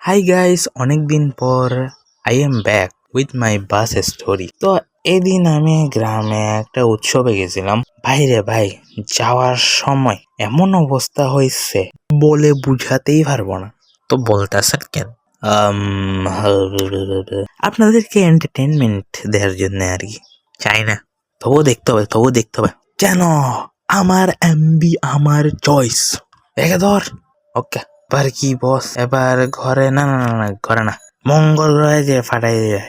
Hi guys, অনেকদিন পর I am back with my bus story. তো এদিন আমি গ্রামে একটা উৎসবে গেছিলাম। ভাইরে ভাই, যাওয়ার সময় এমন অবস্থা হয়েছে বলে বুঝাতেই পারবো না। তো বলতেছেন কেন? আপনাদেরকে এন্টারটেনমেন্ট দেওয়ার জন্য আর কি, চাই না। তবুও দেখতে হবে কেন? আমার এমবি, আমার চয়েস। একে ধর। ওকে, এবার কি বস? এবার ঘরে না ঘরে না, মঙ্গল গ্রহে যে ফাটাই দিয়ে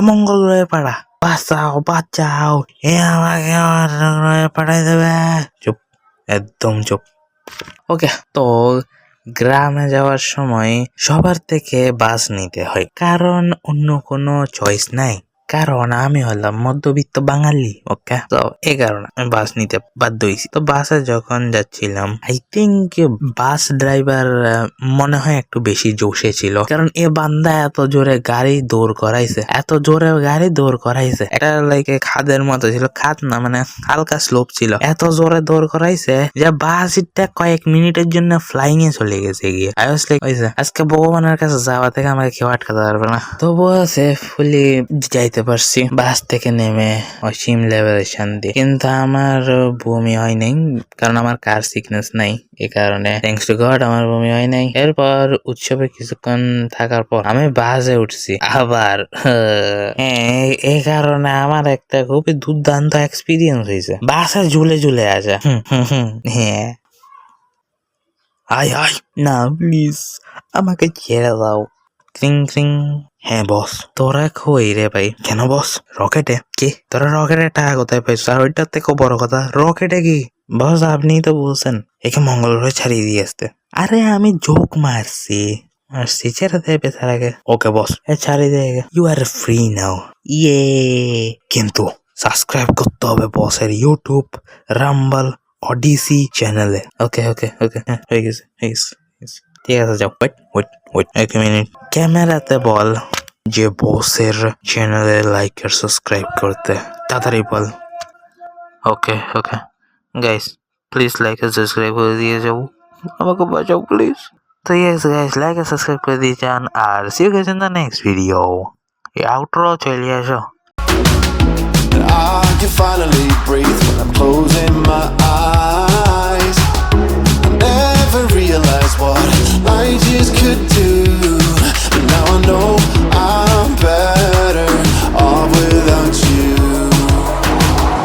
মঙ্গল গ্রহে পাঠা। বাঁচাও এ আমাকে আমার গ্রহে পাঠাই দেবে। চুপ, একদম চুপ। ওকে, তো গ্রামে যাওয়ার সময় সবার থেকে বাস নিতে হয়, কারণ অন্য কোনো চয়েস নাই। কারণ আমি হলাম মধ্যবিত্ত বাঙালি। ওকে, তো এই কারণে আমি বাস নিতে বাধ্য হয়েছি। তো বাসে যখন যাচ্ছিলাম, আই থিঙ্ক বাস ড্রাইভার মনে হয় একটু বেশি জোশে ছিল, কারণ এ বান্দা এত জোরে গাড়ি দৌড় করাইছে, এটা লাইক খাদের মতো ছিল। খাদ না, মানে হালকা স্লোপ ছিল। এত জোরে দৌড় করাইছে যে বাসটা কয়েক মিনিটের জন্য ফ্লাইং এ চলে গেছে গিয়ে। আই ওয়াজ লাইক, আজকে ভগবানের কাছে যাওয়া থেকে আমাকে কেউ আটকাতে পারবে না। তবুও সেফুলি যাইতে পারছি বাস থেকে নেমে, অসীম লেভেলের শান্তি। কিন্তু আমার বমি হয় নাই, কারণ আমার কার সিকনেস নাই। এই কারণে থ্যাঙ্কস টু গড আমার বমি হয় নাই। এরপর উৎসবে কিছুক্ষণ থাকার পর আমি বাসে উঠছি আবার। এই কারণে আমার একটা খুবই দুর্দান্ত এক্সপিরিয়েন্স হয়েছে। বাসে ঝুলে আসা। হ্যাঁ, আয় না প্লিজ, আমাকে ছেড়ে দাও। ক্রিং ক্রিং। হ্যাঁ বস, তোরা কই রে ভাই? কেন বস? রকেটে? কি তোরা রকেটে টাকা কোথায় পাইছো? আর ওইটার থেকে বড় কথা, রকেটে কি? বস আপনিই তো বলছেন একে মঙ্গল গ্রহে ছাড়িয়ে দিয়ে আসতে। আরে আমি জোক মারছি, ছেড়ে দেয় বেচারাকে। ওকে বস, ছাড়িয়ে দেয়। You are free now. ইয়ে, কিন্তু সাবস্ক্রাইব করতে হবে বসের ইউটিউব রাম্বল অডিসি চ্যানেলে। ওকে, হ্যাঁ হয়ে গেছে। ঠিক আছে, যাও। ওয়েট এক মিনিট, ক্যামেরাতে বল যে বসের চ্যানেলে লাইক আর সাবস্ক্রাইব করতে। তাড়াতাড়ি বল। ওকে গাইস, প্লিজ লাইক আর সাবস্ক্রাইব করে দিয়ে যাও, আমাকে বাঁচাও প্লিজ। তো ইয়েস গাইস, লাইক আর সাবস্ক্রাইব করে দিয়ে যান, আর see you guys in the next video. Outro চলে আসো। I can finally breathe when I'm closing my